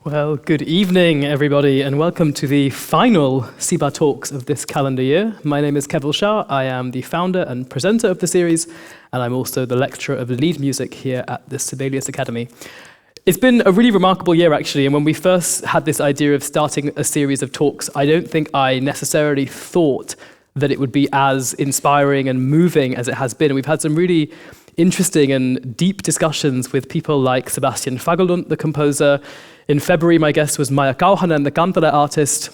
Well, good evening, everybody, and welcome to the final Siba Talks of this calendar year. My name is Keval Shah. I am the founder and presenter of the series, and I'm also the lecturer of lead music here at the Sibelius Academy. It's been a really remarkable year, actually, and when we first had this idea of starting a series of talks, I don't think I necessarily thought that it would be as inspiring and moving as it has been. And we've had some really interesting and deep discussions with people like Sebastian Fagerlund, the composer. In February, my guest was Maija Kauhanen, the kantele artist,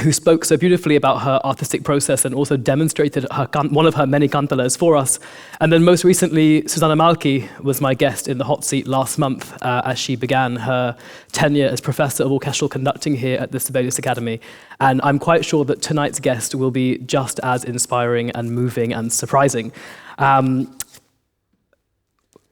who spoke so beautifully about her artistic process and also demonstrated one of her many kanteles for us. And then most recently, Susanna Malki was my guest in the hot seat last month as she began her tenure as professor of orchestral conducting here at the Sibelius Academy. And I'm quite sure that tonight's guest will be just as inspiring and moving and surprising.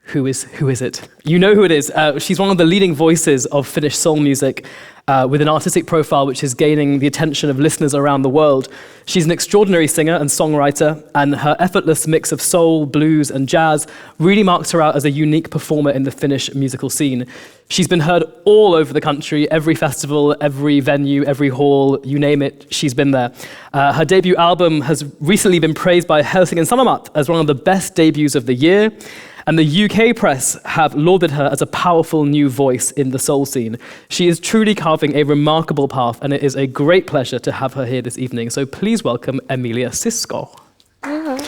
Who is it? You know who it is. She's one of the leading voices of Finnish soul music with an artistic profile which is gaining the attention of listeners around the world. She's an extraordinary singer and songwriter, and her effortless mix of soul, blues, and jazz really marks her out as a unique performer in the Finnish musical scene. She's been heard all over the country, every festival, every venue, every hall, you name it, she's been there. Her debut album has recently been praised by Helsingin Sanomat as one of the best debuts of the year. And the UK press have lauded her as a powerful new voice in the soul scene. She is truly carving a remarkable path, and it is a great pleasure to have her here this evening. So please welcome Emilia Sisco. Yeah.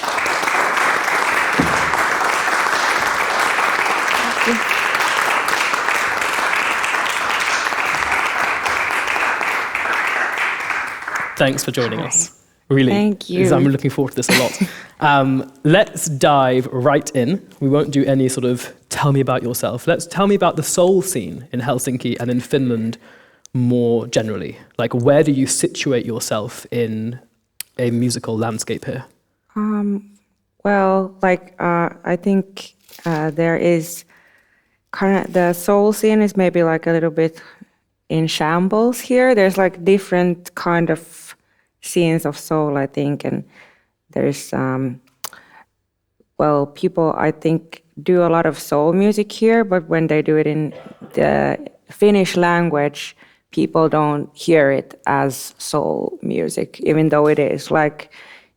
Thanks for joining us. Really. Thank you. I'm looking forward to this a lot. Let's dive right in. We won't do any sort of tell me about yourself. Tell me about the soul scene in Helsinki and in Finland more generally. Like, where do you situate yourself in a musical landscape here? I think there is kind of the soul scene is maybe like a little bit in shambles here. There's like different kind of scenes of soul, I think, and there's people I think do a lot of soul music here, but when they do it in the Finnish language, people don't hear it as soul music, even though it is. Like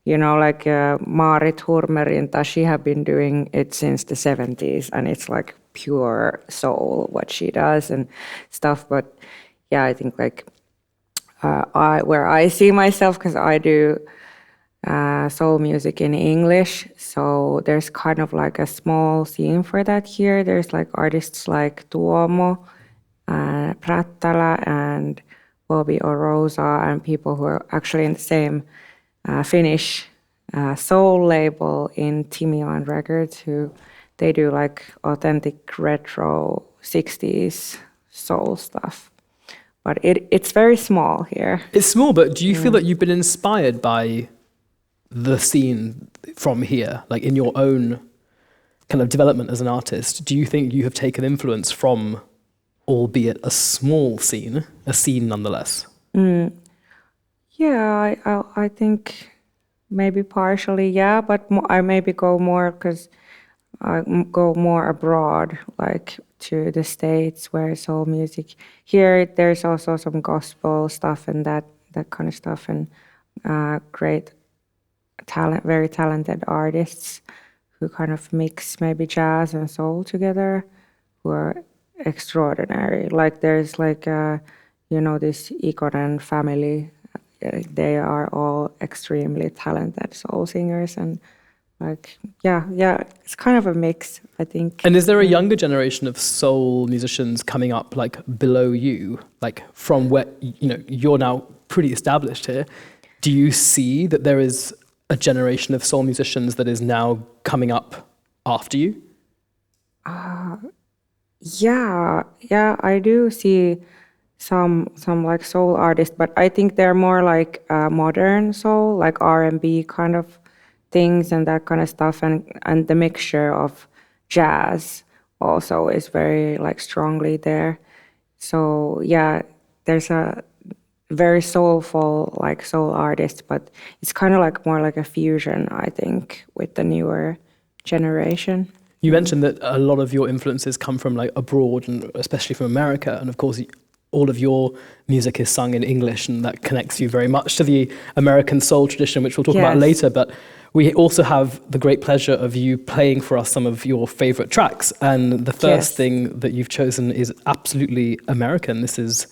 Maarit Hurmerinta, she have been doing it since the 70s, and it's like pure soul what she does and stuff. But yeah, I think like where I see myself, because I do soul music in English, so there's kind of like a small scene for that here. There's like artists like Tuomo, Prattala, and Bobby Orosa, and people who are actually in the same Finnish soul label in Timian Records, who they do like authentic retro 60s soul stuff. But it's very small here. It's small, but do you feel that you've been inspired by the scene from here, like in your own kind of development as an artist? Do you think you have taken influence from, albeit a small scene, a scene nonetheless? Yeah, I think maybe partially, yeah, but I maybe go more because I go more abroad, like to the States where soul music. Here there's also some gospel stuff and that kind of stuff, and great talent, very talented artists who kind of mix maybe jazz and soul together, who are extraordinary. Like there's like this Ikonen family. They are all extremely talented soul singers, and it's kind of a mix, I think. And is there a younger generation of soul musicians coming up, like below you, like from where you're now pretty established here? Do you see that there is a generation of soul musicians that is now coming up after you? I do see some like soul artists, but I think they're more like modern soul, like R&B kind of things and that kind of stuff, and the mixture of jazz also is very like strongly there. So yeah, there's a very soulful like soul artist, but it's kind of like more like a fusion, I think, with the newer generation. You mentioned that a lot of your influences come from like abroad, and especially from America, and of course all of your music is sung in English, and that connects you very much to the American soul tradition, which we'll talk about later. But we also have the great pleasure of you playing for us some of your favorite tracks. And the first thing that you've chosen is absolutely American. This is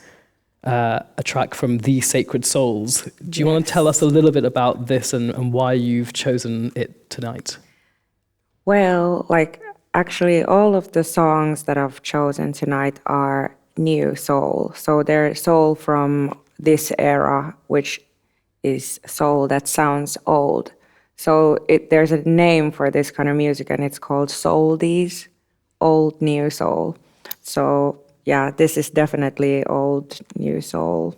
a track from The Sacred Souls. Do you want to tell us a little bit about this and why you've chosen it tonight? Well, like actually all of the songs that I've chosen tonight are new soul. So they're soul from this era, which is soul that sounds old. So there's a name for this kind of music, and it's called souldies, old new soul. So yeah, this is definitely old new soul.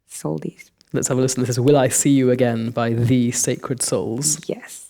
Souldies. Let's have a listen. This is Will I See You Again by The Sacred Souls. Yes.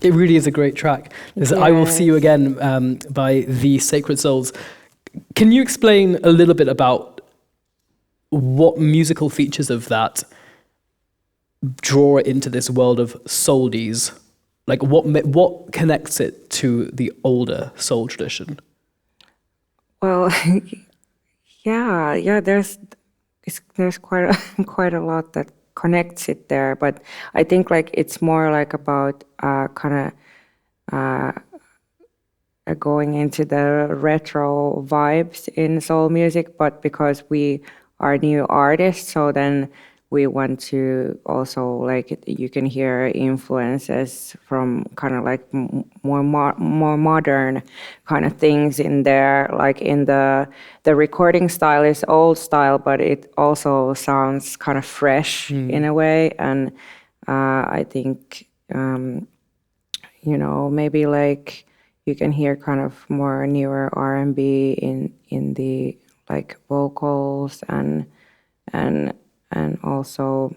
It really is a great track. There's I Will See You Again by The Sacred Souls. Can you explain a little bit about what musical features of that draw it into this world of soldies? Like what connects it to the older soul tradition? Well, yeah. There's quite a lot that connects it there, but I think like it's more like about kind of going into the retro vibes in soul music, but because we are new artists, so then we want to also, like, you can hear influences from kind of like more modern kind of things in there. Like in the recording style is old style, but it also sounds kind of fresh in a way. And I think maybe like you can hear kind of more newer R&B in the like vocals and also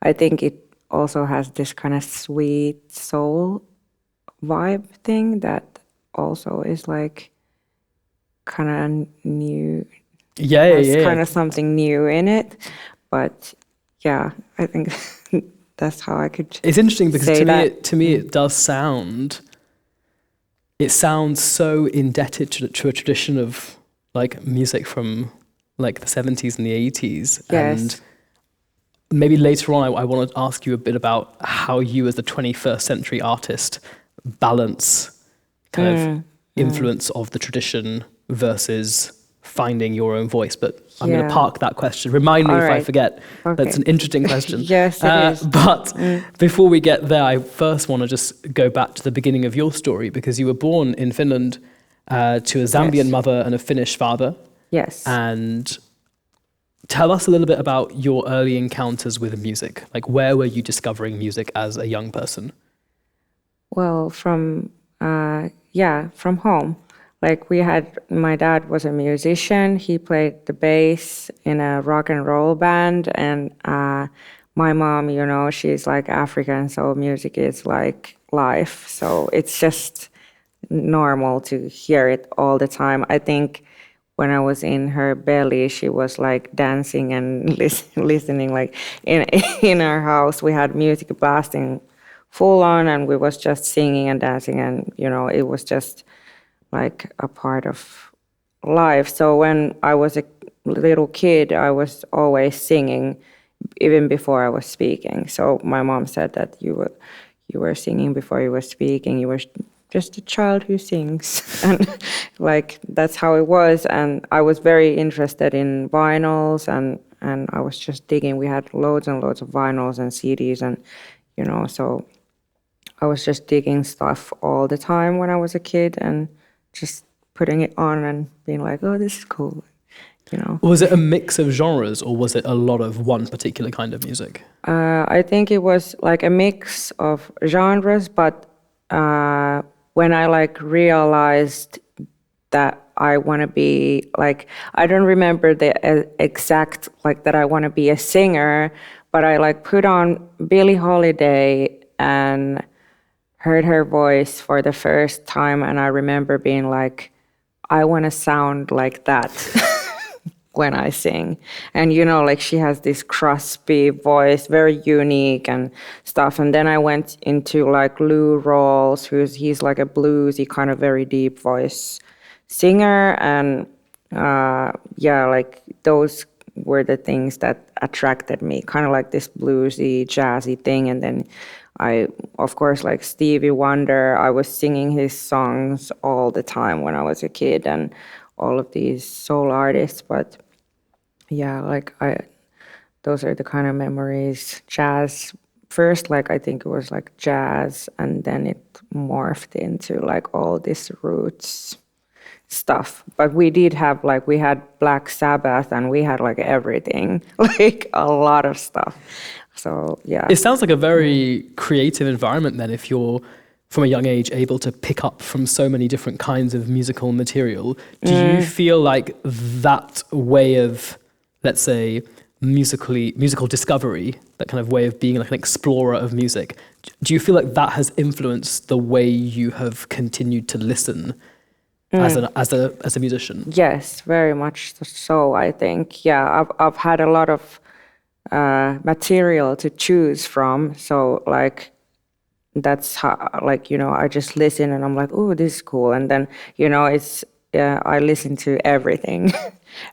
I think it also has this kind of sweet soul vibe thing that also is like kind of new. Yeah. Kind of something new in it, but yeah, I think that's how I could. It's interesting because to me Mm. it does sound. It sounds so indebted to a tradition of like music from like the 70s and the 80s. Yes. And maybe later on I want to ask you a bit about how you as the 21st century artist balance kind of influence of the tradition versus finding your own voice. But I'm going to park that question. Remind me if I forget. Okay. That's an interesting question. Yes, it is. But before we get there, I first want to just go back to the beginning of your story, because you were born in Finland to a Zambian mother and a Finnish father. Yes. And tell us a little bit about your early encounters with music. Like, where were you discovering music as a young person? Well, from home. Like my dad was a musician. He played the bass in a rock and roll band, and my mom, she's like African, so music is like life. So it's just normal to hear it all the time. I think when I was in her belly, she was like dancing and listening. Like in our house, we had music blasting full on, and we was just singing and dancing, and it was just like a part of life. So when I was a little kid, I was always singing, even before I was speaking. So my mom said that you were singing before you were speaking. You were just a child who sings, and like that's how it was. And I was very interested in vinyls, and I was just digging. We had loads and loads of vinyls and CDs, and so I was just digging stuff all the time when I was a kid, and just putting it on and being like, oh, this is cool. Was it a mix of genres, or was it a lot of one particular kind of music? I think it was like a mix of genres, but when I like realized that I want to be like, I don't remember the exact like that I want to be a singer, but I like put on Billie Holiday and heard her voice for the first time, and I remember being like, I want to sound like that when I sing. And like she has this crispy voice, very unique and stuff. And then I went into like Lou Rawls, he's like a bluesy kind of very deep voice singer, and like those were the things that attracted me, kind of like this bluesy, jazzy thing. And then I, of course, like Stevie Wonder, I was singing his songs all the time when I was a kid, and all of these soul artists. But yeah, like those are the kind of memories. Jazz first, like I think it was like jazz, and then it morphed into like all this roots stuff. But we did have like, we had Black Sabbath, and we had like everything, like a lot of stuff. So yeah. It sounds like a very creative environment then, if you're from a young age able to pick up from so many different kinds of musical material. Do you feel like that way of, let's say, musical discovery, that kind of way of being like an explorer of music, do you feel like that has influenced the way you have continued to listen as a musician? Yes, very much so, I think. Yeah, I've had a lot of material to choose from. So like that's how, like, you know, I just listen and I'm like, oh, this is cool. And then, you know, it's I listen to everything.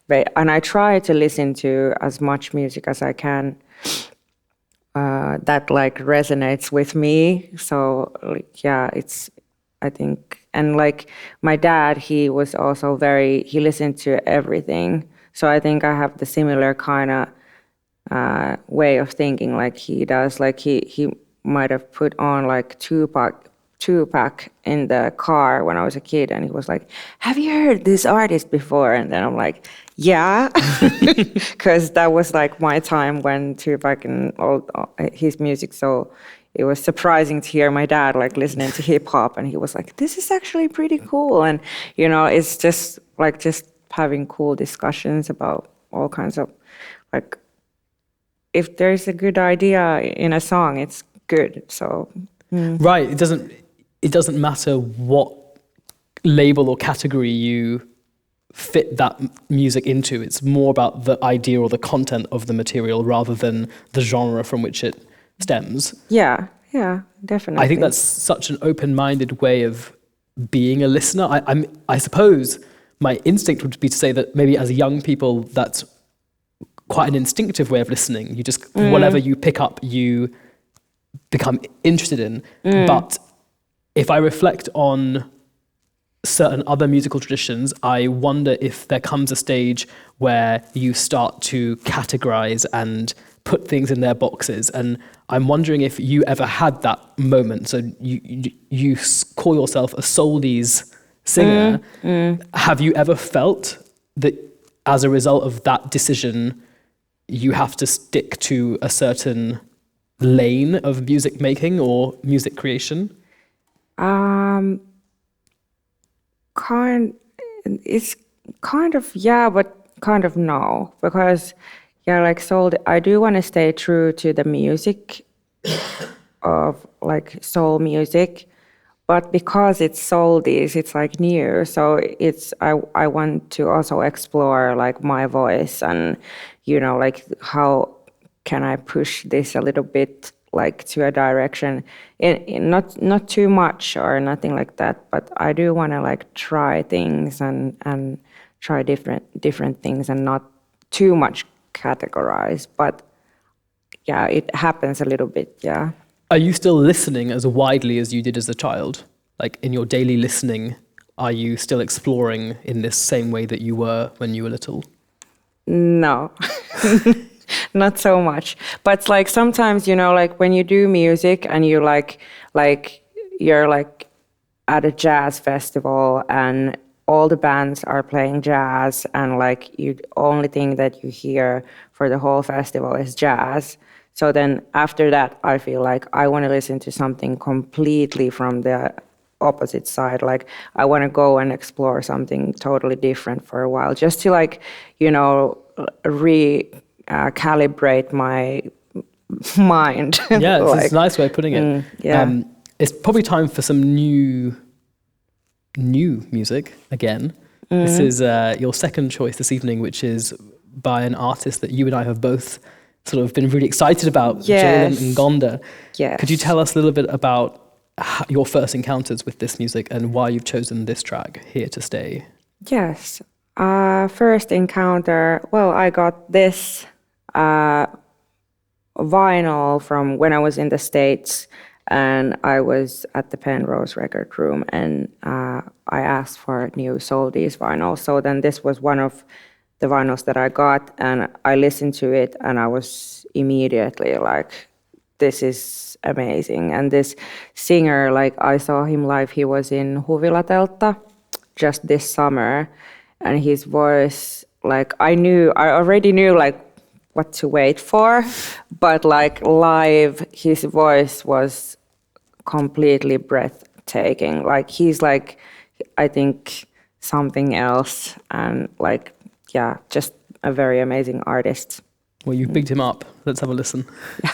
And I try to listen to as much music as I can that like resonates with me. So like, yeah, it's, I think, and like my dad, he was also he listened to everything. So I think I have the similar kind of way of thinking like he does. Like he might have put on like Tupac in the car when I was a kid, and he was like, have you heard this artist before? And then I'm like, yeah, because that was like my time when Tupac and all his music. So it was surprising to hear my dad like listening to hip hop, and he was like, this is actually pretty cool. And you know, it's just having cool discussions about all kinds of, like, if there's a good idea in a song, it's good. So right, it doesn't matter what label or category you fit that music into. It's more about the idea or the content of the material rather than the genre from which it stems. Yeah, definitely. I think that's such an open-minded way of being a listener. I suppose my instinct would be to say that maybe as young people, that's quite an instinctive way of listening. You just, whatever you pick up, you become interested in. But if I reflect on certain other musical traditions, I wonder if there comes a stage where you start to categorize and put things in their boxes. And I'm wondering if you ever had that moment. So you call yourself a soldies singer. Have you ever felt that as a result of that decision, you have to stick to a certain lane of music making or music creation? It's kind of yeah, but kind of no, because yeah, like soul, I do want to stay true to the music of like soul music, but because it's soldies, it's like new, so it's I want to also explore like my voice and, you know, like how can I push this a little bit like to a direction, in not too much or nothing like that, but I do want to like try things and try different things and not too much categorize. But yeah, it happens a little bit. Yeah. Are you still listening as widely as you did as a child? Like in your daily listening, are you still exploring in this same way that you were when you were little? No. Not so much, but like sometimes, you know, like when you do music and you like you're like at a jazz festival and all the bands are playing jazz, and like you only thing that you hear for the whole festival is jazz. So then after that, I feel like I want to listen to something completely from the opposite side. Like I want to go and explore something totally different for a while, just to like, you know, calibrate my mind. Yeah, like, it's a nice way of putting it. Yeah. It's probably time for some new music again. This is your second choice this evening, which is by an artist that you and I have both sort of been really excited about, Yes. Jalen Ngonda. Yes. Could you tell us a little bit about your first encounters with this music and why you've chosen this track, Here to Stay? Yes. First encounter, well, I got this vinyl from when I was in the States, and I was at the Penrose record room, and I asked for new Soldies vinyl. So then this was one of the vinyls that I got, and I listened to it, and I was immediately like, this is amazing. And this singer, like I saw him live, he was in Huvilatelta just this summer, and his voice, like I already knew like what to wait for, but like live, his voice was completely breathtaking. Like he's like, I think something else, and like, yeah, just a very amazing artist. Well, you've bigged him up. Let's have a listen. Yeah.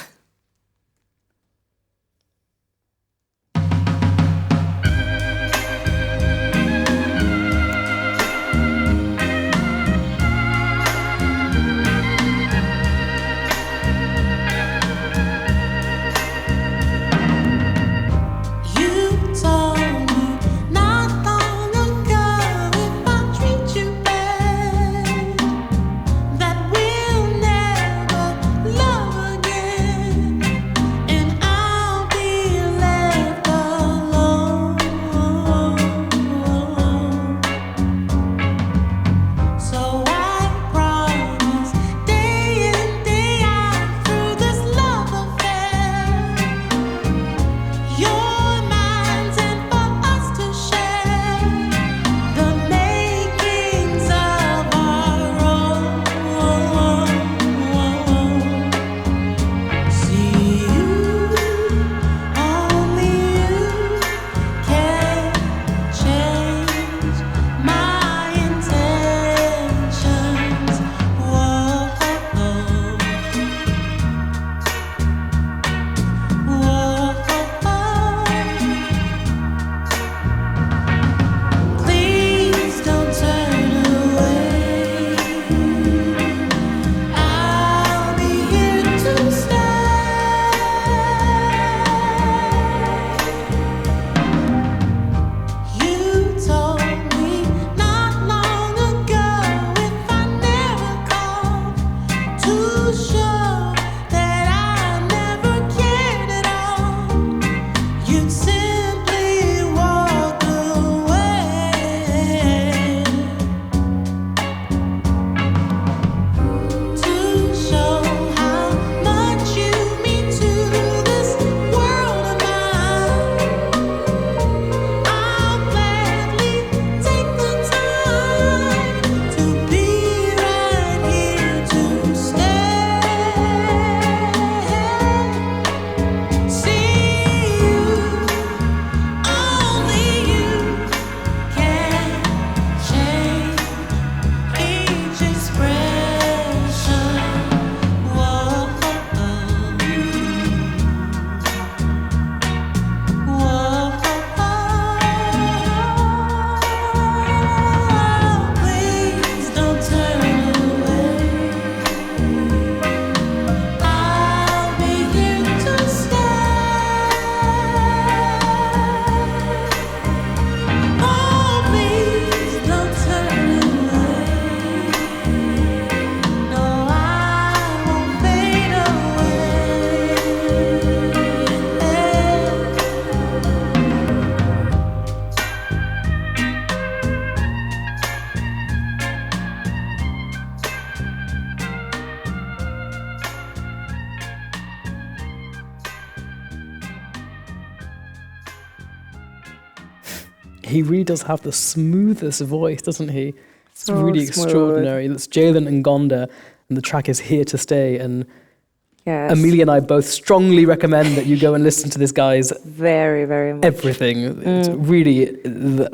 He really does have the smoothest voice, doesn't he? It's So really smooth. extraordinary. That's Jalen and Gonda, and the track is Here to Stay. And Yes. Emilia and I both strongly recommend that you go and listen to this guy's Very, very much. everything. It's really,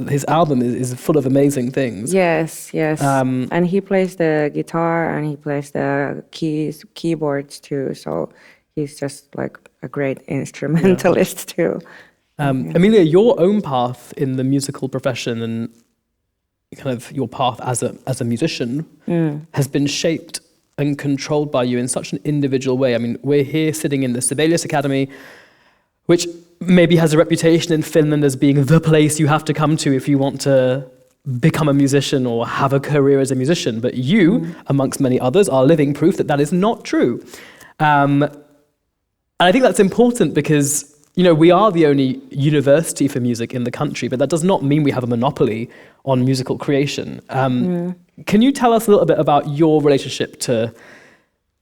his album is full of amazing things. Yes, yes. And he plays the guitar and he plays the keyboards too. So he's just like a great instrumentalist too. Emilia, your own path in the musical profession and kind of your path as a musician has been shaped and controlled by you in such an individual way. I mean, we're here sitting in the Sibelius Academy, which maybe has a reputation in Finland as being the place you have to come to if you want to become a musician or have a career as a musician. But you, amongst many others, are living proof that that is not true. And I think that's important because, you know, we are the only university for music in the country, but that does not mean we have a monopoly on musical creation. Can you tell us a little bit about your relationship to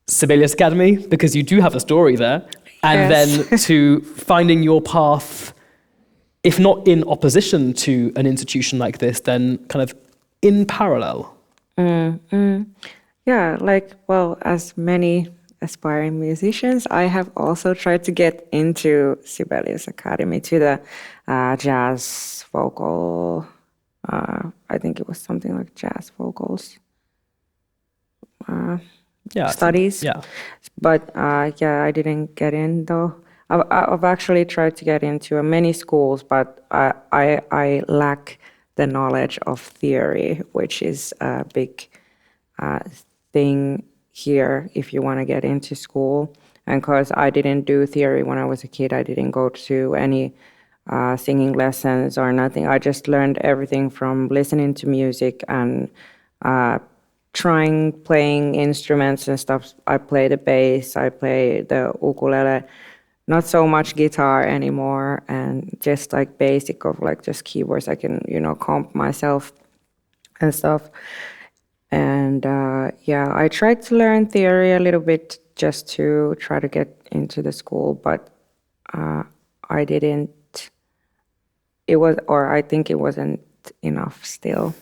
Sibelius Academy? Because you do have a story there. And then to finding your path, if not in opposition to an institution like this, then kind of in parallel. Yeah, like, well, as many aspiring musicians, I have also tried to get into Sibelius Academy, to the jazz vocal, I think it was something like jazz vocals studies. Yeah. But I didn't get in though. I've actually tried to get into many schools, but I lack the knowledge of theory, which is a big thing here if you want to get into school. And because I didn't do theory when I was a kid, I didn't go to any singing lessons or nothing. I just learned everything from listening to music and playing instruments and stuff. I play the bass, I play the ukulele, not so much guitar anymore, and just like basic of like just keyboards. I can, comp myself and stuff. And I tried to learn theory a little bit just to try to get into the school, but I didn't. I think it wasn't enough still.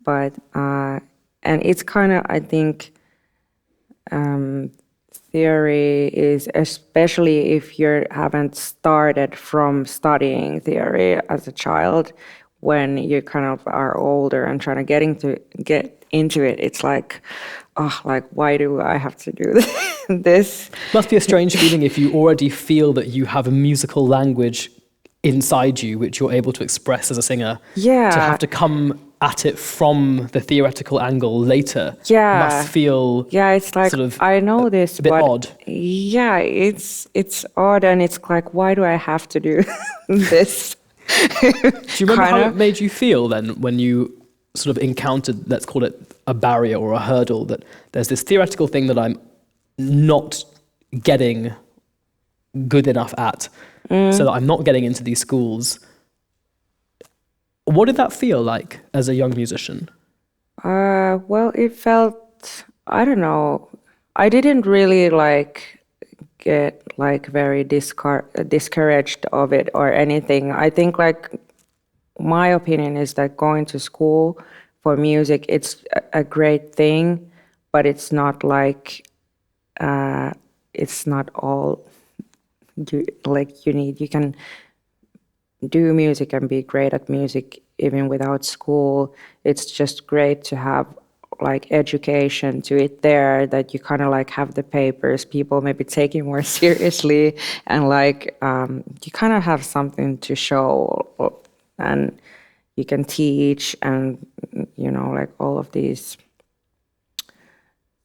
But and it's kind of, I think, theory is, especially if you haven't started from studying theory as a child, when you kind of are older and trying to get into it, it's like, why do I have to do this? Must be a strange feeling if you already feel that you have a musical language inside you, which you're able to express as a singer. Yeah. To have to come at it from the theoretical angle later. Yeah. Must feel. Yeah, it's like, sort of I know this, a bit but odd. Yeah, it's odd, and it's like, why do I have to do this? Do you remember how it made you feel then when you sort of encountered, let's call it a barrier or a hurdle, that there's this theoretical thing that I'm not getting good enough at, so that I'm not getting into these schools? What did that feel like as a young musician? Well, it felt, I don't know, I didn't really get very discouraged of it or anything. I think my opinion is that going to school for music, it's a great thing, but it's not it's not all you need. You can do music and be great at music even without school. It's just great to have education to it there, that you kind of have the papers, people maybe take you more seriously, and you kind of have something to show, and you can teach, and all of these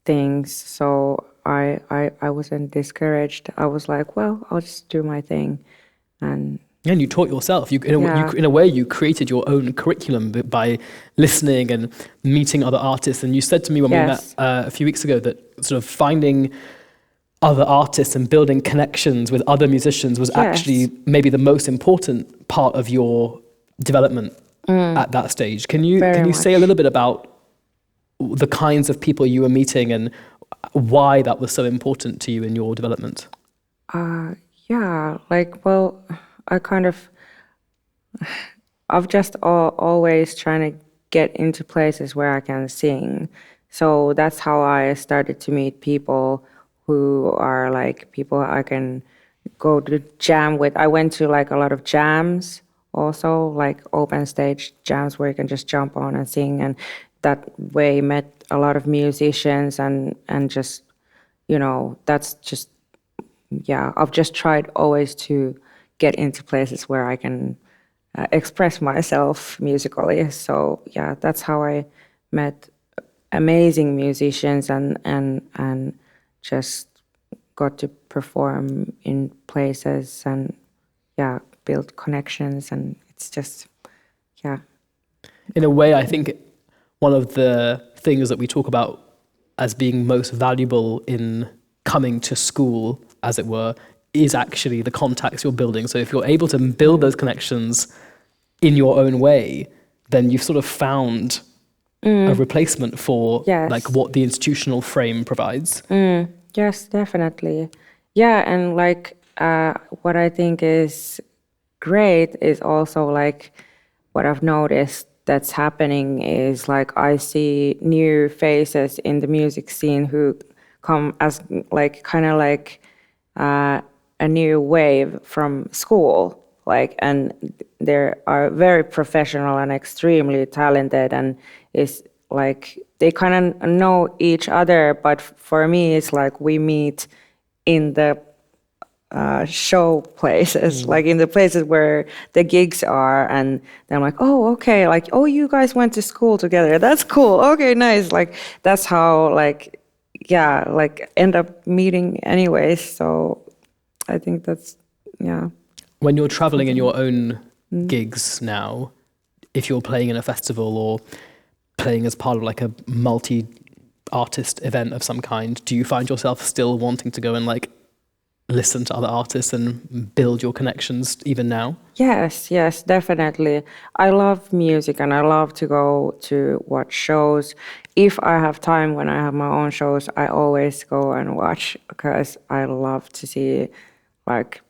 things. So I wasn't discouraged. I was like, well, I'll just do my thing. And you taught yourself. In a way, you created your own curriculum by listening and meeting other artists. And you said to me when we met a few weeks ago that sort of finding other artists and building connections with other musicians was actually maybe the most important part of your development at that stage. Can you say a little bit about the kinds of people you were meeting and why that was so important to you in your development? I've just always trying to get into places where I can sing. So that's how I started to meet people who are like people I can go to jam with. I went to like a lot of jams also, like open stage jams where you can just jump on and sing, and that way met a lot of musicians and just, you know, that's just, yeah, I've just tried always to get into places where I can express myself musically. So yeah, that's how I met amazing musicians and just got to perform in places and yeah, build connections, and it's just, yeah. In a way, I think one of the things that we talk about as being most valuable in coming to school, as it were, is actually the contacts you're building. So if you're able to build those connections in your own way, then you've sort of found a replacement for like what the institutional frame provides. Yes, definitely. Yeah, and like what I think is great is also like what I've noticed that's happening is like I see new faces in the music scene who come as like kind of like a new wave from school, like, and they are very professional and extremely talented, and is like they kind of know each other, but for me it's like we meet in the show places, like in the places where the gigs are, and then I'm like, oh, okay, like, oh, you guys went to school together, that's cool, okay, nice, like that's how like, yeah, like end up meeting anyways. So I think that's, yeah. When you're traveling in your own gigs now, if you're playing in a festival or playing as part of like a multi-artist event of some kind, do you find yourself still wanting to go and like listen to other artists and build your connections even now? Yes, definitely. I love music and I love to go to watch shows. If I have time when I have my own shows, I always go and watch because I love to see, like,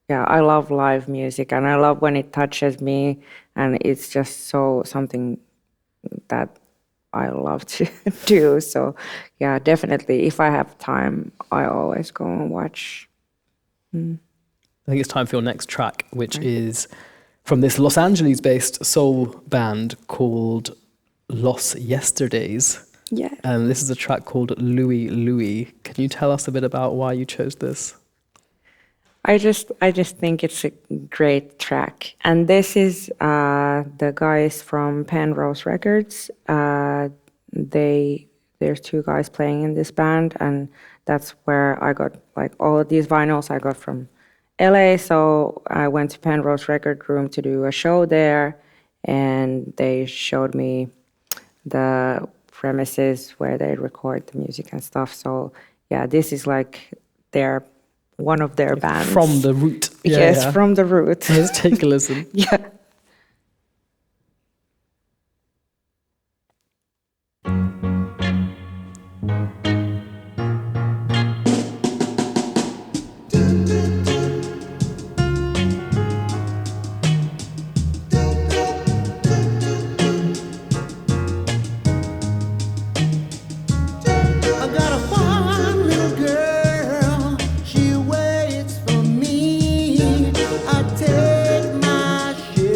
yeah, I love live music and I love when it touches me, and it's just so something that I love to do. So yeah, definitely if I have time, I always go and watch. I think it's time for your next track, which is from this Los Angeles-based soul band called Los Yesterdays. Yeah. And this is a track called Louie Louie. Can you tell us a bit about why you chose this? I just think it's a great track. And this is the guys from Penrose Records. There's two guys playing in this band, and that's where I got like all of these vinyls I got from LA. So I went to Penrose Record Room to do a show there, and they showed me the premises where they record the music and stuff. So yeah, this is like one of their bands. From the root. Yes, from the root. Let's take a listen. Yeah. She waits for me. I take my shit.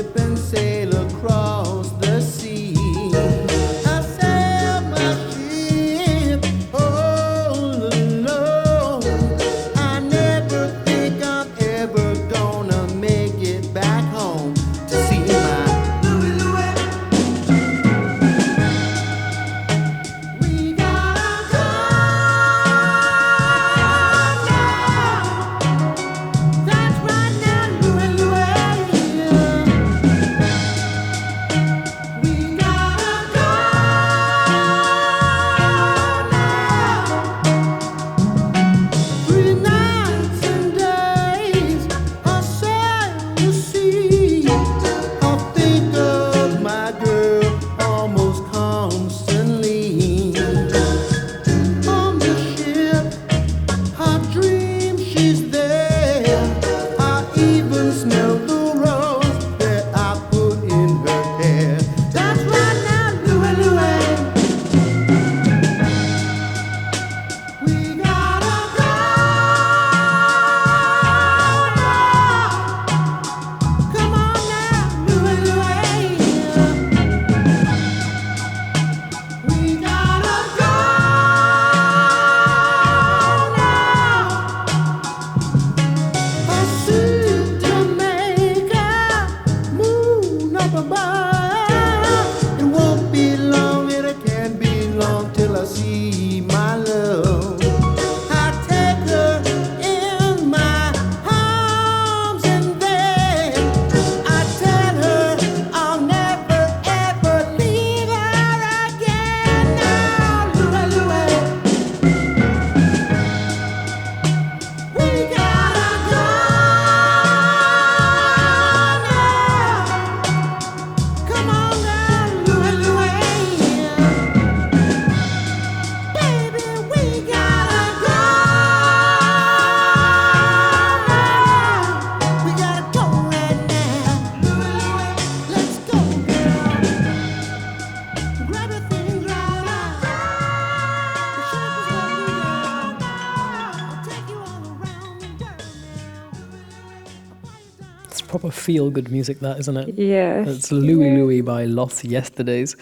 proper feel-good music, that, isn't it? Yes. It's Louie Louie by Lost Yesterdays.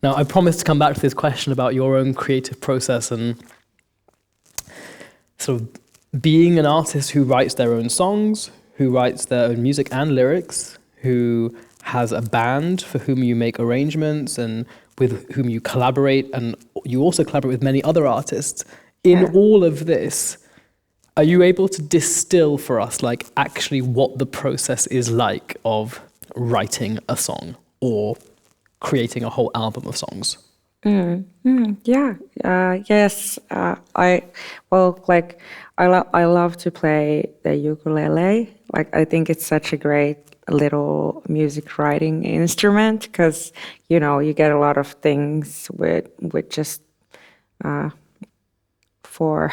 Now, I promised to come back to this question about your own creative process and sort of being an artist who writes their own songs, who writes their own music and lyrics, who has a band for whom you make arrangements and with whom you collaborate, and you also collaborate with many other artists. In all of this, are you able to distill for us, like, actually what the process is like of writing a song or creating a whole album of songs? Yes. I love to play the ukulele. Like, I think it's such a great little music writing instrument because, you know, you get a lot of things with just four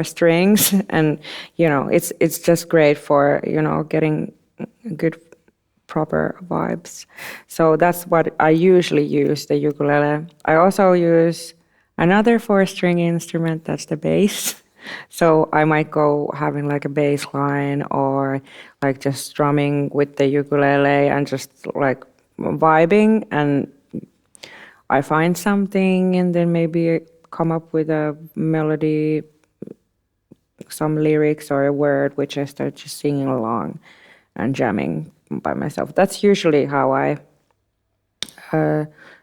strings, and you know, it's just great for, you know, getting good proper vibes. So that's what I usually use, the ukulele. I also use another 4-string instrument, that's the bass. So I might go having like a bass line or like just strumming with the ukulele and just like vibing, and I find something and then maybe come up with a melody, some lyrics or a word, which I start just singing along and jamming by myself. That's usually how I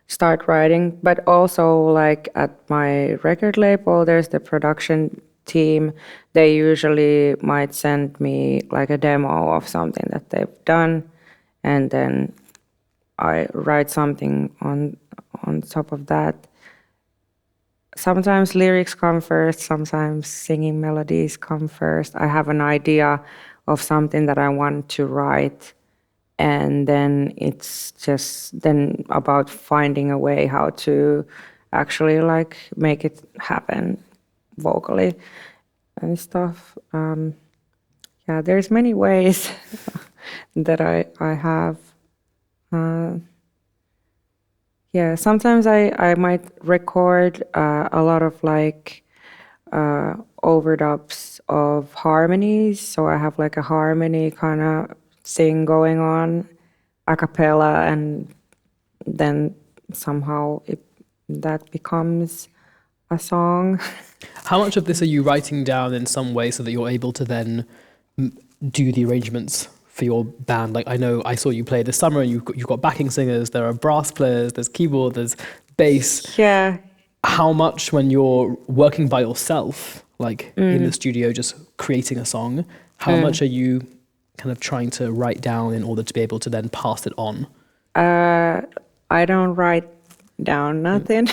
start writing. But also, like at my record label, there's the production team. They usually might send me like a demo of something that they've done, and then I write something on top of that. Sometimes lyrics come first, sometimes singing melodies come first. I have an idea of something that I want to write, and then it's just then about finding a way how to actually like make it happen vocally and stuff. There's many ways that I have. Sometimes I might record a lot of like overdubs of harmonies. So I have like a harmony kind of thing going on a cappella, and then somehow that becomes a song. How much of this are you writing down in some way so that you're able to then do the arrangements for your band? Like, I know I saw you play this summer and you've got backing singers, there are brass players, there's keyboard, there's bass. Yeah. How much, when you're working by yourself, like in the studio just creating a song, how much are you kind of trying to write down in order to be able to then pass it on? I don't write down nothing.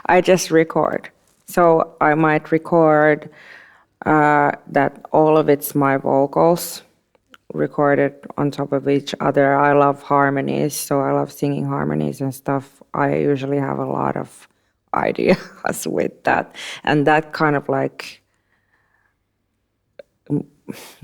I just record. So I might record that all of it's my vocals recorded on top of each other. I love harmonies, so I love singing harmonies and stuff. I usually have a lot of ideas with that, and that kind of like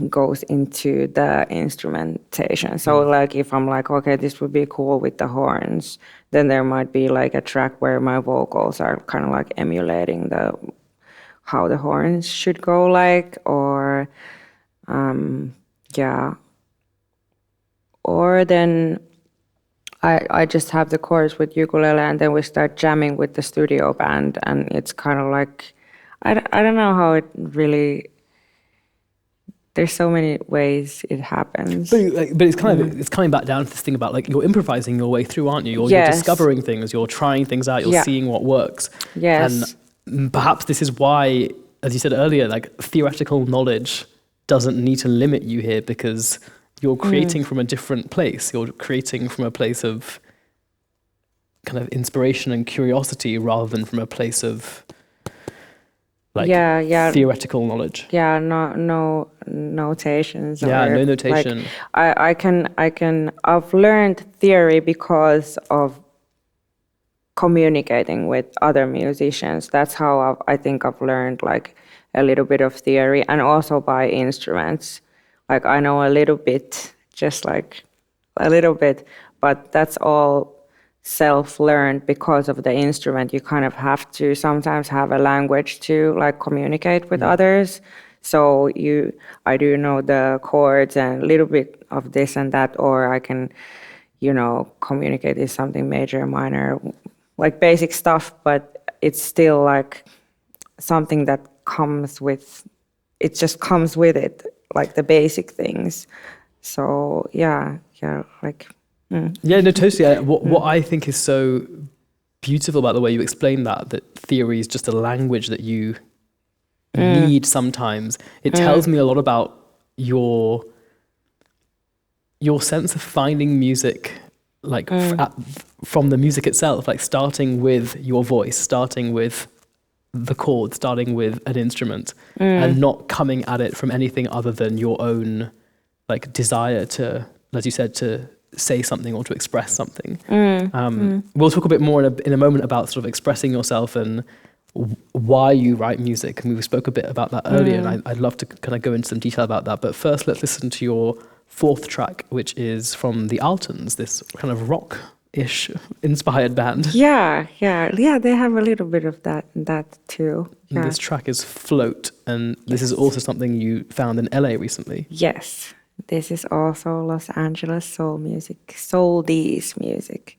goes into the instrumentation. So like if I'm like, okay, this would be cool with the horns, then there might be like a track where my vocals are kind of like emulating how the horns should go, like, or or then I just have the chords with ukulele, and then we start jamming with the studio band, and it's kind of like, I don't know how it really, there's so many ways it happens. But it's kind of, it's coming back down to this thing about like, you're improvising your way through, aren't you? You're discovering things, you're trying things out, you're seeing what works. Yes. And perhaps this is why, as you said earlier, like theoretical knowledge doesn't need to limit you here, because you're creating from a different place. You're creating from a place of kind of inspiration and curiosity rather than from a place of like theoretical knowledge. Yeah, no notations. Yeah, no notation. Like, I've learned theory because of communicating with other musicians. That's how I think I've learned like a little bit of theory, and also by instruments. Like I know a little bit, just like a little bit, but that's all self-learned because of the instrument. You kind of have to sometimes have a language to like communicate with others. So I do know the chords and a little bit of this and that, or I can, communicate is something major, minor, like basic stuff, but it's still like something that it just comes with it, like the basic things. So like. Yeah, no, totally. What I think is so beautiful about the way you explain that theory is just a language that you need sometimes. It tells me a lot about your sense of finding music, like from the music itself, like starting with your voice, starting with the chords, starting with an instrument, and not coming at it from anything other than your own like desire to, as you said, to say something or to express something. We'll talk a bit more in a moment about sort of expressing yourself and why you write music, and we spoke a bit about that earlier, and I'd love to kind of go into some detail about that. But first, let's listen to your fourth track, which is from the Altons, this kind of rock-ish inspired band. Yeah, they have a little bit of that too. Yeah. And this track is Float, and this is also something you found in LA recently. Yes, this is also Los Angeles soul D's music.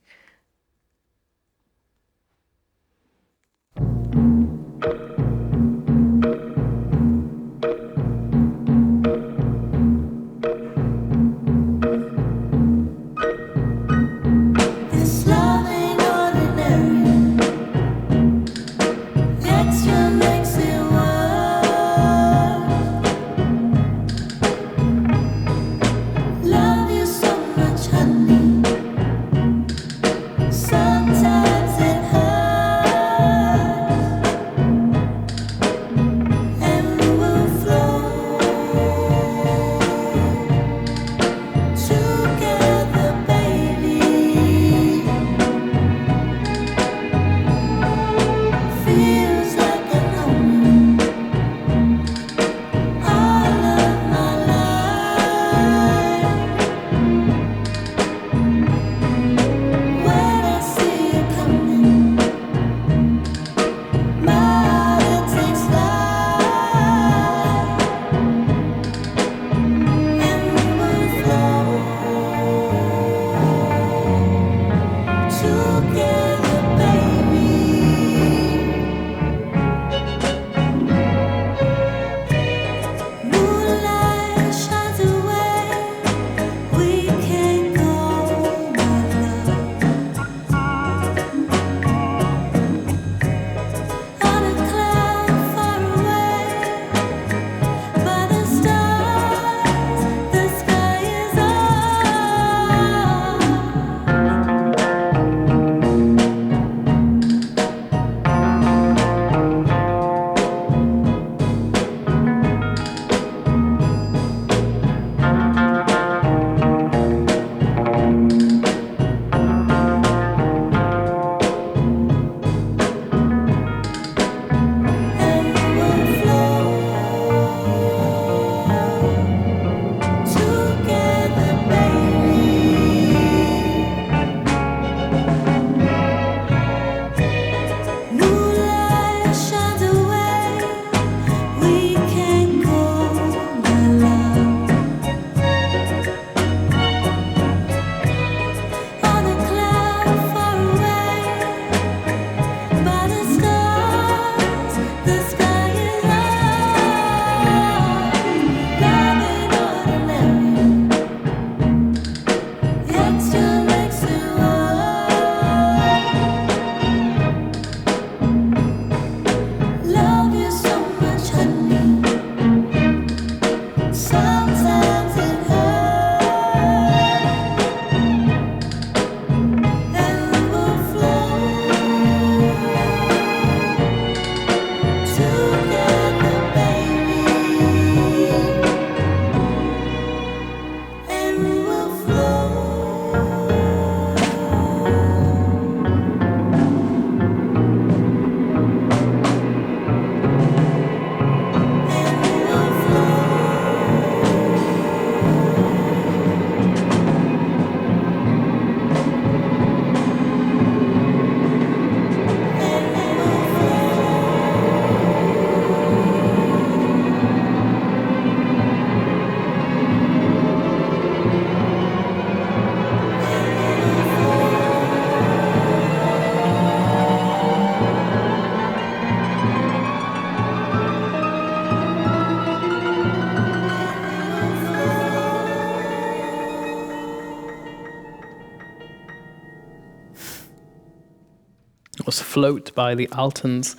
was Float by the Altons.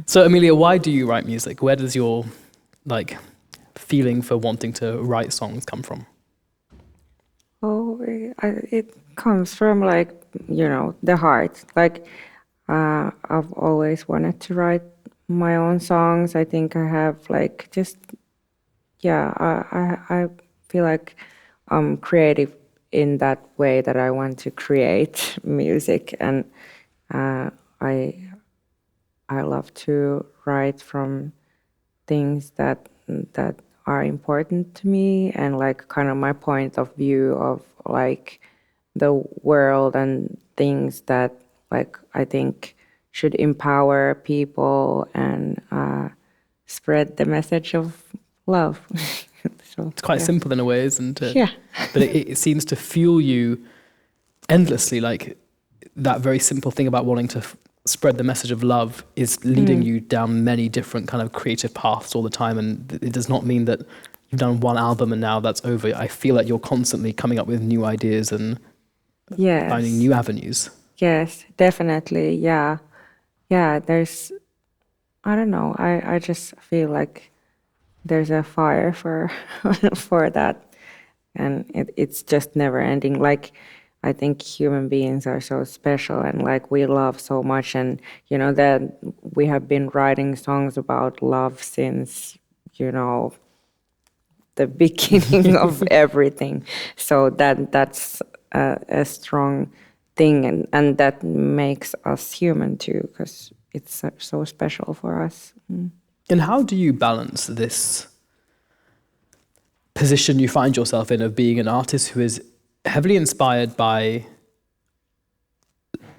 So Emilia, why do you write music? Where does your feeling for wanting to write songs come from? Oh, it comes from the heart. I've always wanted to write my own songs. I think I have I feel like I'm creative in that way, that I want to create music, and I love to write from things that are important to me, and kind of my point of view of the world and things that I think should empower people and spread the message of love. So, it's quite simple in a way, isn't it? Yeah. But it seems to fuel you endlessly. That very simple thing about wanting to spread the message of love is leading you down many different kind of creative paths all the time. And it does not mean that you've done one album and now that's over. I feel like you're constantly coming up with new ideas and finding new avenues. Yes, definitely. Yeah. Yeah, I don't know. I just feel like there's a fire for for that. And it's just never ending. I think human beings are so special, and we love so much, and that we have been writing songs about love since the beginning of everything. So that's a strong thing, and that makes us human too, because it's so special for us. And how do you balance this position you find yourself in of being an artist who is heavily inspired by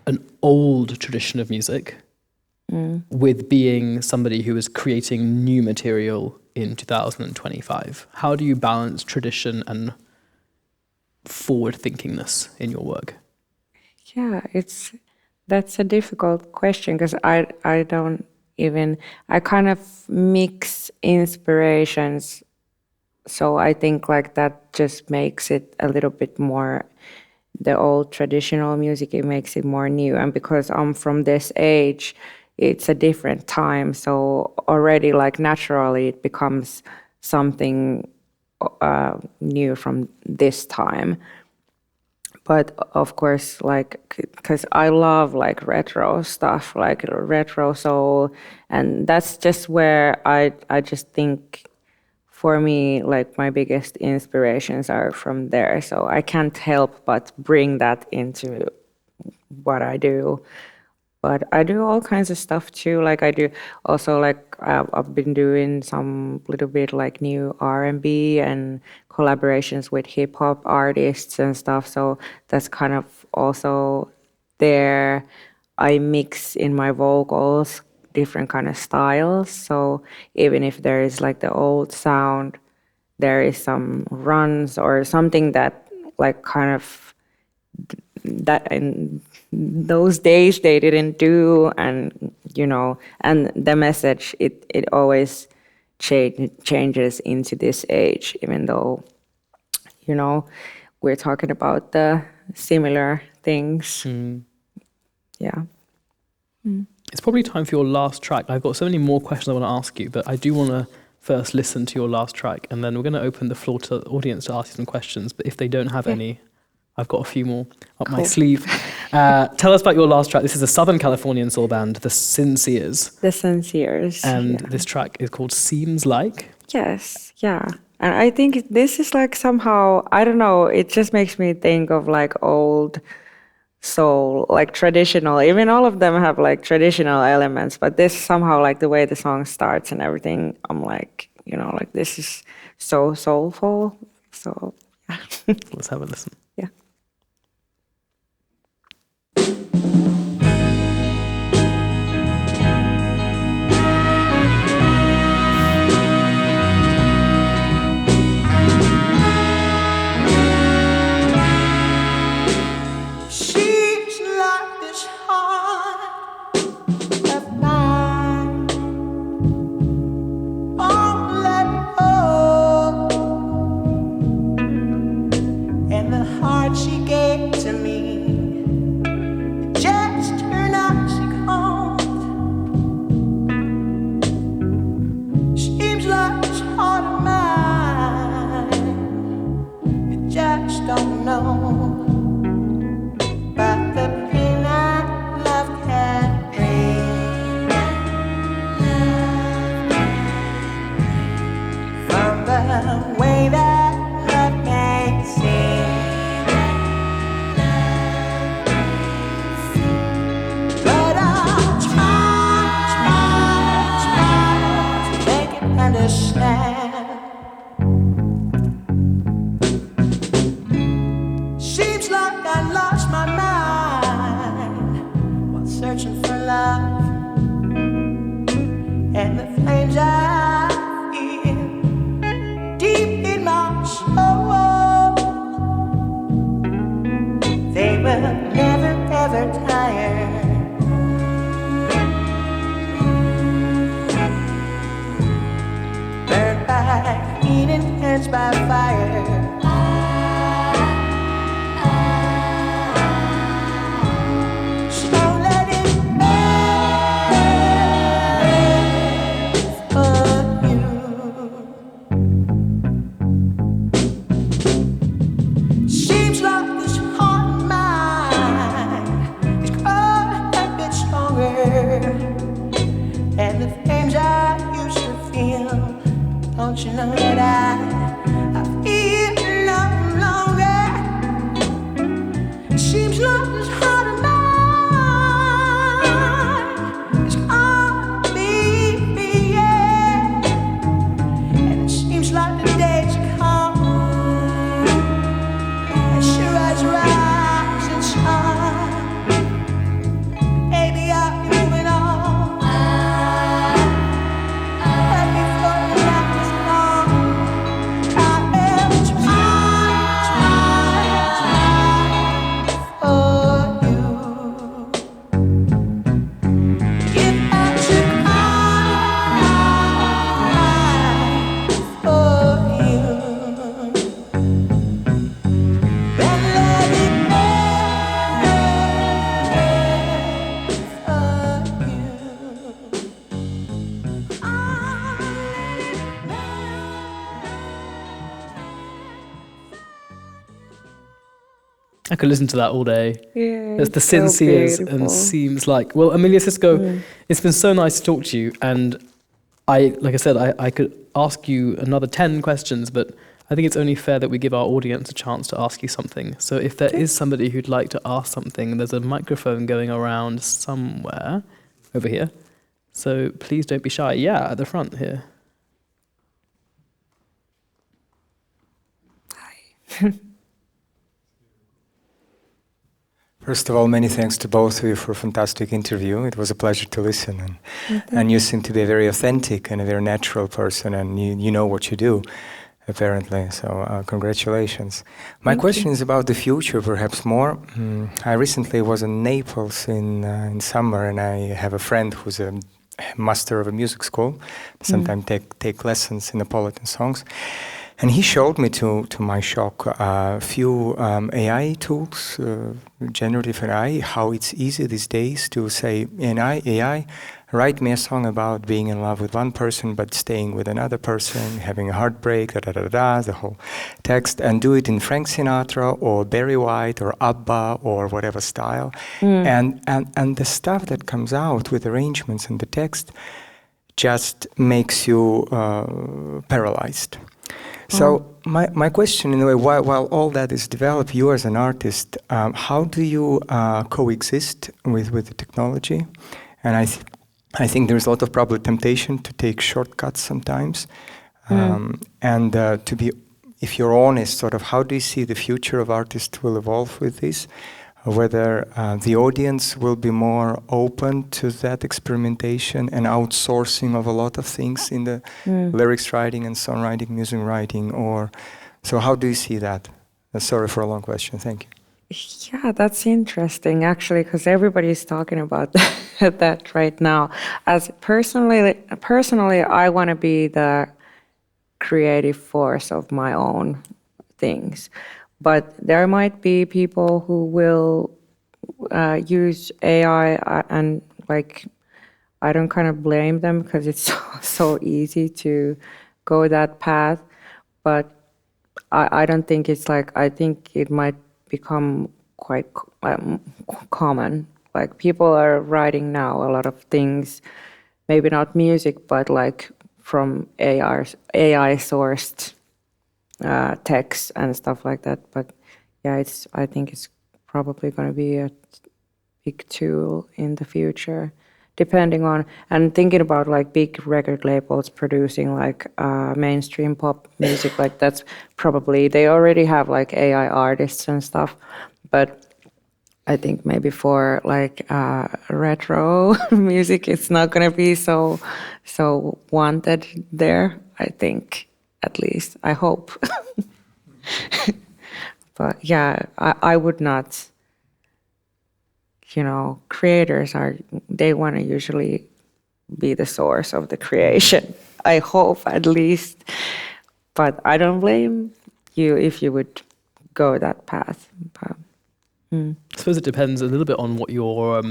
an old tradition of music with being somebody who is creating new material in 2025? How do you balance tradition and forward-thinkingness in your work? Yeah, that's a difficult question, because I kind of mix inspirations. So I think that just makes it a little bit more, the old traditional music, it makes it more new. And because I'm from this age, it's a different time. So already naturally it becomes something new from this time. But of course, because I love retro stuff, retro soul, and that's just where I just think, for me, my biggest inspirations are from there. So I can't help but bring that into what I do. But I do all kinds of stuff too. I do also I've been doing some little bit new R&B and collaborations with hip hop artists and stuff. So that's kind of also there. I mix in my vocals different kind of styles. So even if there is the old sound, there is some runs or something that kind of that in those days they didn't do, and and the message it always changes into this age, even though we're talking about the similar things. Yeah. It's probably time for your last track. I've got so many more questions I want to ask you, but I do want to first listen to your last track, and then we're going to open the floor to the audience to ask you some questions. But if they don't have any, I've got a few more up my sleeve. Tell us about your last track. This is a Southern Californian soul band, The Sinceres. The Sinceres. And this track is called Seems Like. Yes, yeah. And I think this is somehow, I don't know, it just makes me think of old soul, traditional. Even all of them have traditional elements, but this somehow the way the song starts and everything, I'm this is so soulful. So yeah. Let's have a listen. Yeah. And the love and the flames I feel deep in my soul. They will never ever tire. Burned by heat and quenched by fire. And the flames I used to feel, don't you know that I feel no longer. It seems like this heart of mine is gonna be free, yeah. And it seems like the days come and sure as rising sun. Baby, I'll be moving on. I could listen to that all day. Yeah, It's the so sincere beautiful. and seems like, well, Emilia Sisco, it's been so nice to talk to you. And like I said, I could ask you another 10 questions, but I think it's only fair that we give our audience a chance to ask you something. So if there is somebody who'd like to ask something, there's a microphone going around somewhere over here. So please don't be shy. Yeah, at the front here. Hi. First of all, many thanks to both of you for a fantastic interview. It was a pleasure to listen. And you seem to be a very authentic and a very natural person, and you know what you do, apparently. So congratulations. My question is about the future, perhaps more. I recently was in Naples in summer, and I have a friend who's a master of a music school. Sometimes take lessons in Neapolitan songs. And he showed me, to my shock, a few AI tools, generative AI, how it's easy these days to say, AI, write me a song about being in love with one person but staying with another person, having a heartbreak, the whole text, and do it in Frank Sinatra or Barry White or ABBA or whatever style. And the stuff that comes out with arrangements and the text just makes you paralyzed. So my question, in a way, while all that is developed, you as an artist, how do you coexist with the technology? And I think there's a lot of probably temptation to take shortcuts sometimes. And to be, if you're honest, sort of how do you see the future of artists will evolve with this? Whether the audience will be more open to that experimentation and outsourcing of a lot of things in the lyrics writing and songwriting, music writing, or so how do you see that? Sorry for a long question, thank you. Yeah, that's interesting actually, because everybody's talking about that right now. As personally, I want to be the creative force of my own things. But there might be people who will use AI and like, I don't kind of blame them because it's so easy to go that path. But I don't think it's like, I think it might become quite common. Like people are writing now a lot of things, maybe not music, but like from AI sourced text and stuff like that. But yeah, I think it's probably going to be a big tool in the future, depending on, and thinking about like big record labels producing like mainstream pop music, like that's probably, they already have like AI artists and stuff, but I think maybe for like retro music, it's not going to be so wanted there. I think, at least, I hope. But yeah, I would not. Creators they want to usually be the source of the creation. I hope, at least. But I don't blame you if you would go that path. But, I suppose it depends a little bit on what your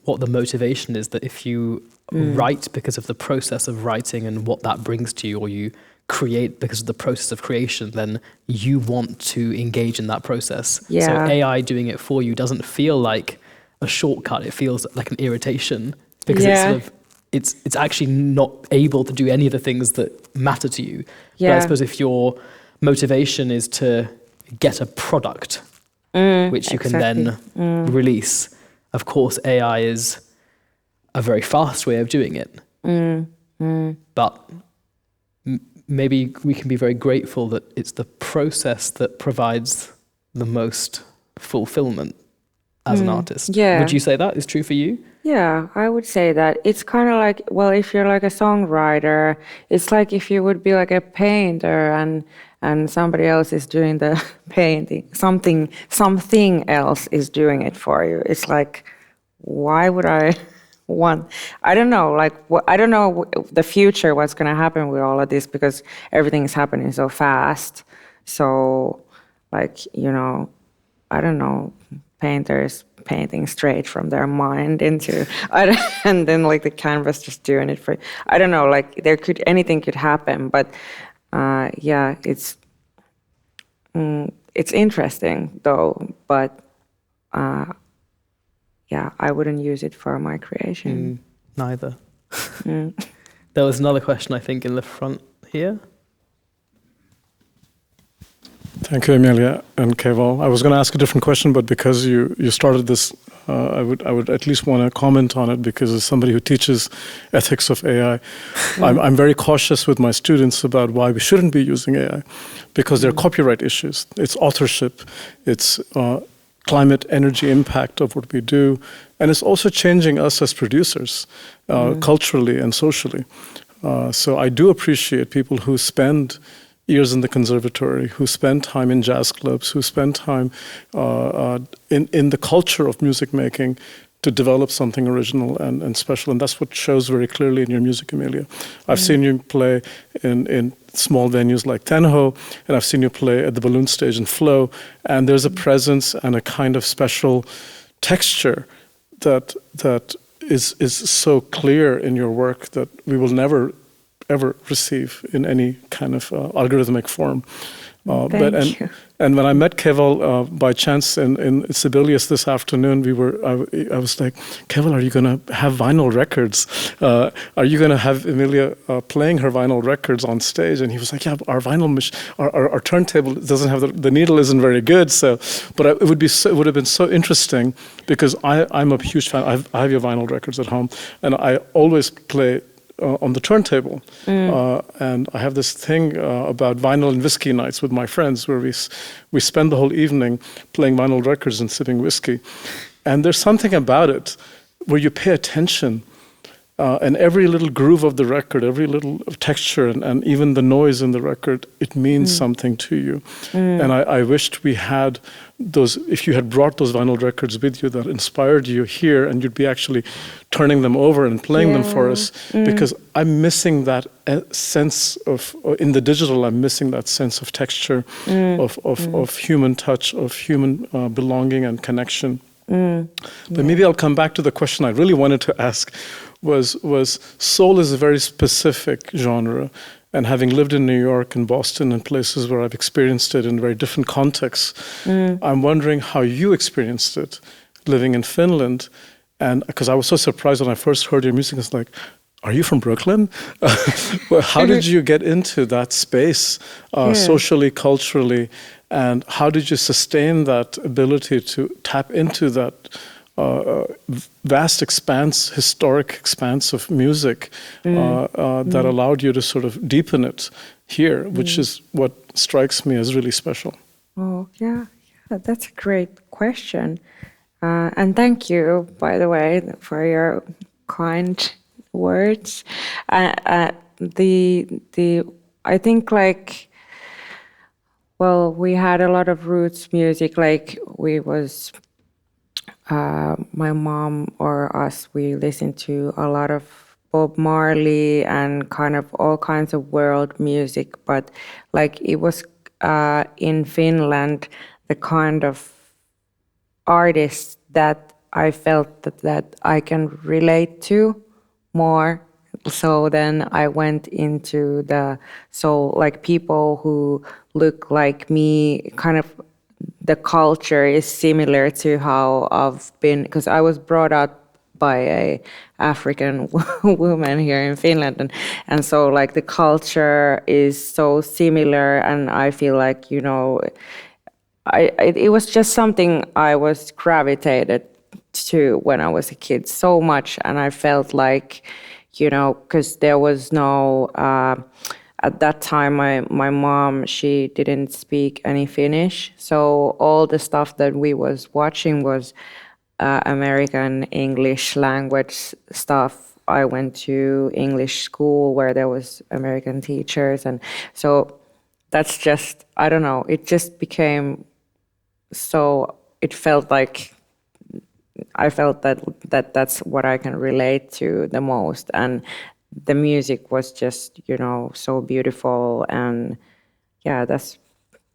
what the motivation is. That if you write because of the process of writing and what that brings to you, or you create because of the process of creation, then you want to engage in that process. Yeah. So AI doing it for you doesn't feel like a shortcut. It feels like an irritation because it's actually not able to do any of the things that matter to you. Yeah. But I suppose if your motivation is to get a product, which you can then release, of course, AI is a very fast way of doing it. But maybe we can be very grateful that it's the process that provides the most fulfillment as an artist. Yeah. Would you say that is true for you? yeah, I would say that it's kind of like, well, if you're like a songwriter, it's like if you would be like a painter and somebody else is doing the painting, something else is doing it for you. It's like, why would I want? I don't know. Like, I don't know the future, what's going to happen with all of this, because everything is happening so fast. So, like, you know, I don't know, painters painting straight from their mind into, and then like the canvas just doing it for. I don't know. Like, anything could happen, but yeah, it's interesting though. But yeah, I wouldn't use it for my creation. Neither. There was another question, I think, in the front here. Thank you, Emilia and Keval. I was going to ask a different question, but because you started this, I would at least want to comment on it, because as somebody who teaches ethics of AI, I'm very cautious with my students about why we shouldn't be using AI, because there are copyright issues. It's authorship, it's climate energy impact of what we do, and it's also changing us as producers, culturally and socially. So I do appreciate people who spend years in the conservatory, who spend time in jazz clubs, who spend time in the culture of music making to develop something original and special. And that's what shows very clearly in your music, Emilia. I've seen you play in small venues like Tenho, and I've seen you play at the Balloon Stage in Flow, and there's a presence and a kind of special texture that is so clear in your work that we will never ever receive in any kind of algorithmic form. Thank you. And when I met Keval by chance in Sibelius this afternoon, I was like, Keval, are you going to have vinyl records? Are you going to have Emilia playing her vinyl records on stage? And he was like, yeah, our vinyl our turntable doesn't have the needle isn't very good. So, but it would have been so interesting, because I'm a huge fan. I have your vinyl records at home, and I always play on the turntable, and I have this thing about vinyl and whiskey nights with my friends, where we spend the whole evening playing vinyl records and sipping whiskey. And there's something about it where you pay attention, and every little groove of the record, every little texture, and even the noise in the record, it means something to you. And I wished we had those, if you had brought those vinyl records with you that inspired you here, and you'd be actually turning them over and playing them for us, because I'm missing that sense of, in the digital, I'm missing that sense of texture, of human touch, of human belonging and connection. But maybe I'll come back to the question I really wanted to ask, was soul is a very specific genre, and having lived in New York and Boston and places where I've experienced it in very different contexts, I'm wondering how you experienced it living in Finland. And because I was so surprised when I first heard your music, it's like, are you from Brooklyn? Well, how did you get into that space, socially, culturally, and how did you sustain that ability to tap into that vast expanse, historic expanse of music that allowed you to sort of deepen it here, which is what strikes me as really special? Oh, yeah, that's a great question. And thank you, by the way, for your kind words. I think like, well, we had a lot of roots music. Like my mom or us, we listened to a lot of Bob Marley and kind of all kinds of world music. But like it was in Finland, the kind of artists that I felt that I can relate to more. So then I went into like people who look like me, kind of the culture is similar to how I've been, because I was brought up by a African woman here in Finland, and so like the culture is so similar, and I feel like, you know, it was just something I was gravitated to when I was a kid so much, and I felt like, you know, because there was no at that time my mom, she didn't speak any Finnish, so all the stuff that we was watching was American English language stuff. I went to English school where there was American teachers, and so that's just, I don't know, it just became so, it felt like I felt that that's what I can relate to the most, and the music was just, you know, so beautiful, and yeah, that's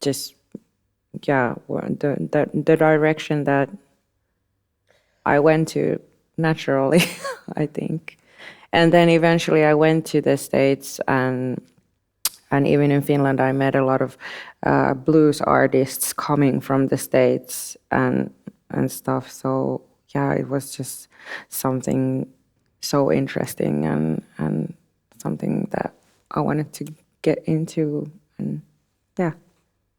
just, yeah, the direction that I went to naturally, I think. And then eventually I went to the States, and even in Finland I met a lot of blues artists coming from the States and stuff. So yeah, it was just something so interesting and something that I wanted to get into, and yeah.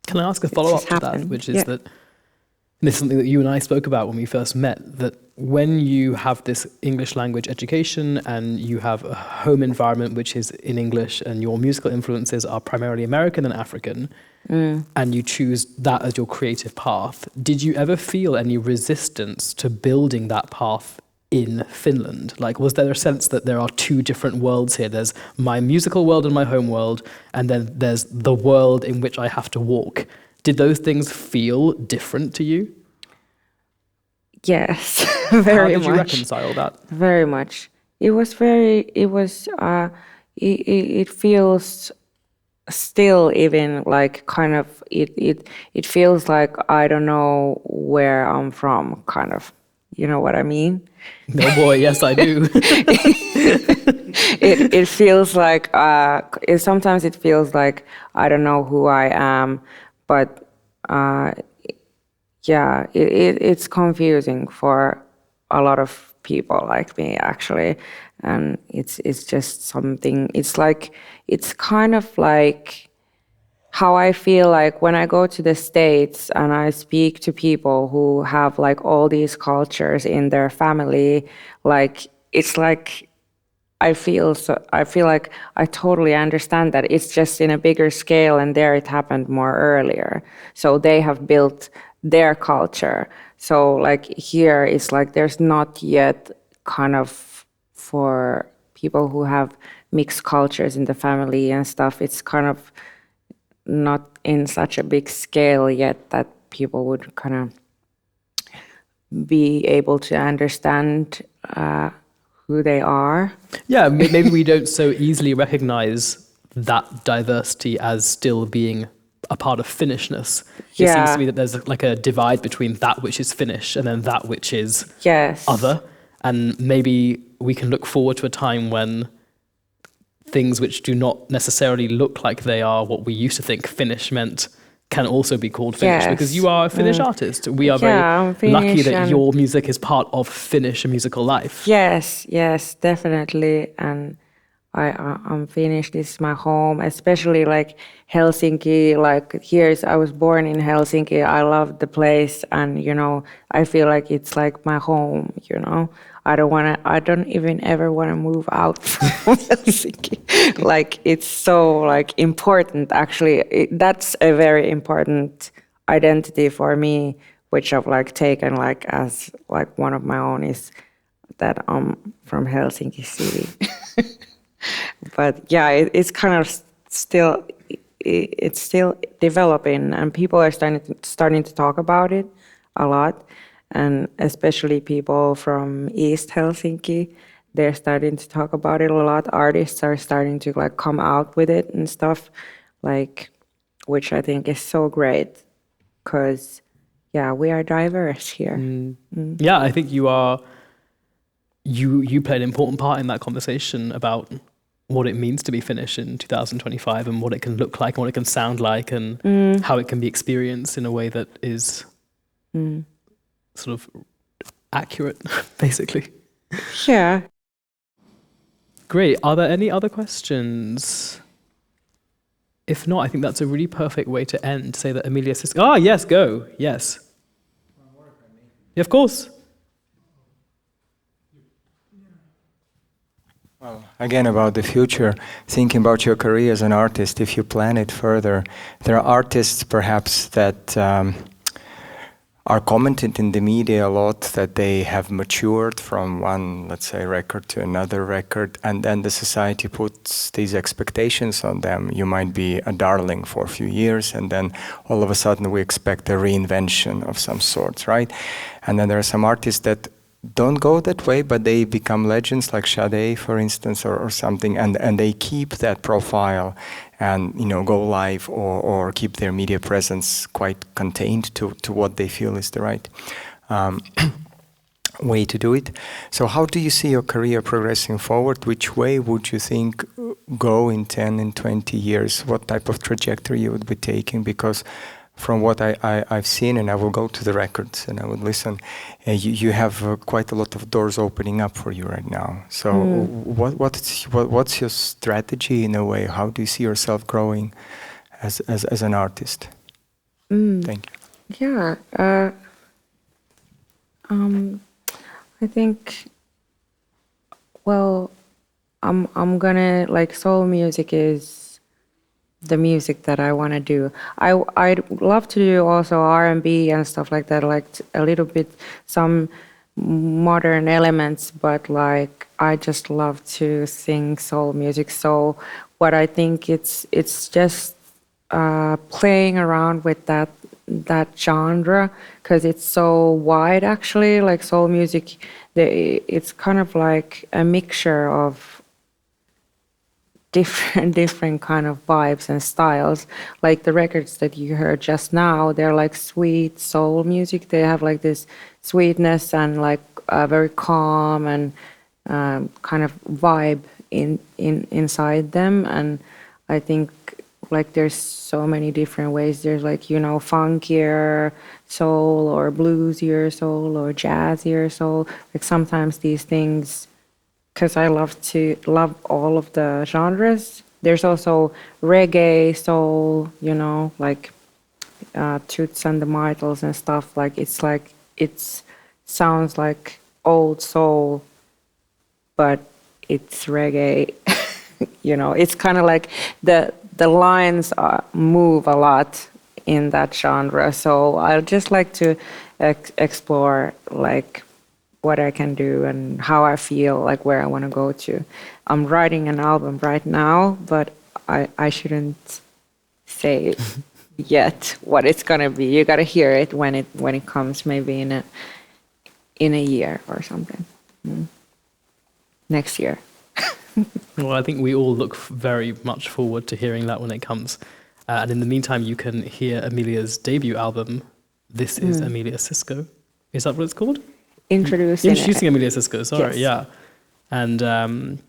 Can I ask a follow-up to that, which is that, and this is something that you and I spoke about when we first met, that when you have this English language education and you have a home environment which is in English and your musical influences are primarily American and African, and you choose that as your creative path, did you ever feel any resistance to building that path in Finland? Like, was there a sense that there are two different worlds here? There's my musical world and my home world, and then there's the world in which I have to walk. Did those things feel different to you? Yes, very much. How did you reconcile that? Very much. It feels still even like kind of, it feels like I don't know where I'm from, kind of. You know what I mean? No, boy, yes, I do. It feels like, sometimes it feels like I don't know who I am, but yeah, it's confusing for a lot of people like me, actually. And it's just something, it's kind of like how I feel like when I go to the States and I speak to people who have like all these cultures in their family, like it's like I feel like I totally understand that it's just in a bigger scale, and there it happened more earlier. So they have built their culture. So like here it's like there's not yet kind of, for people who have mixed cultures in the family and stuff, it's kind of not in such a big scale yet that people would kind of be able to understand who they are. Yeah, maybe we don't so easily recognize that diversity as still being a part of Finnishness. It seems to me that there's like a divide between that which is Finnish and then that which is other. And maybe we can look forward to a time when things which do not necessarily look like they are what we used to think Finnish meant can also be called Finnish, because you are a Finnish artist. We are very lucky that your music is part of Finnish musical life. Yes, definitely. And I'm Finnish. This is my home, especially like Helsinki. Like I was born in Helsinki. I love the place, and you know, I feel like it's like my home. You know, I don't even ever want to move out from Helsinki. Like it's so like important. Actually, that's a very important identity for me. which I've like taken like as like one of my own is that I'm from Helsinki city. But yeah, it's kind of still it's still developing, and people are starting to talk about it a lot, and especially people from East Helsinki, they're starting to talk about it a lot. Artists are starting to like come out with it and stuff, like, which I think is so great, because yeah, we are diverse here. Yeah, I think you play an important part in that conversation about what it means to be Finnish in 2025 and what it can look like and what it can sound like and how it can be experienced in a way that is sort of accurate, basically. Yeah. Great. Are there any other questions? If not, I think that's a really perfect way to end, to say that Emilia Sisco... Ah, yes, go. Yes. Yeah, of course. Well, again, about the future, thinking about your career as an artist, if you plan it further, there are artists perhaps that are commented in the media a lot that they have matured from one, let's say, record to another record, and then the society puts these expectations on them. You might be a darling for a few years, and then all of a sudden we expect a reinvention of some sort, right? And then there are some artists that don't go that way, but they become legends, like Sade, for instance, or something, and they keep that profile and, you know, go live or keep their media presence quite contained to what they feel is the right way to do it. So how do you see your career progressing forward? Which way would you think go in 10 and 20 years? What type of trajectory you would be taking? Because from what I've seen, and I will go to the records and I would listen, you have quite a lot of doors opening up for you right now. So what's your strategy in a way? How do you see yourself growing as an artist? Thank you. Yeah. I think, well, I'm gonna, like, soul music is the music that I want to do. I'd love to do also R&B and stuff like that, like a little bit some modern elements, but like I just love to sing soul music. So what I think it's just playing around with that genre, because it's so wide actually. Like soul music, it's kind of like a mixture of different kind of vibes and styles. Like the records that you heard just now, they're like sweet soul music. They have like this sweetness and like very calm and kind of vibe inside them. And I think like there's so many different ways. There's like, you know, funkier soul or bluesier soul or jazzier soul. Like sometimes these things, because I love all of the genres. There's also reggae, soul, you know, like Toots and the Maytals and stuff. Like it sounds like old soul, but it's reggae. You know, it's kind of like the lines move a lot in that genre. So I just like to explore like what I can do and how I feel, like where I want to go to. I'm writing an album right now, but I shouldn't say yet what it's gonna be. You gotta hear it when it comes, maybe in a year or something. Next year. Well, I think we all look very much forward to hearing that when it comes. And in the meantime, you can hear Emilia's debut album, This is Emilia Sisco. Is that what it's called? Introducing Emilia Sisco, sorry, yes. Yeah. And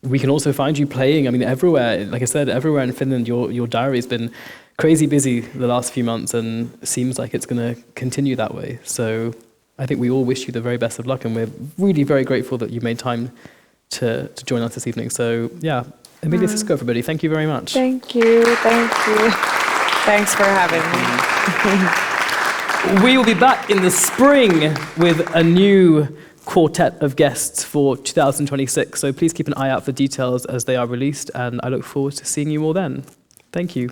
we can also find you playing, I mean, everywhere. Like I said, everywhere in Finland. Your diary's been crazy busy the last few months and seems like it's going to continue that way. So I think we all wish you the very best of luck, and we're really very grateful that you made time to join us this evening. So yeah, Emilia Sisco, everybody, thank you very much. Thank you. Thanks for having me. We will be back in the spring with a new quartet of guests for 2026. So please keep an eye out for details as they are released, and I look forward to seeing you all then. Thank you.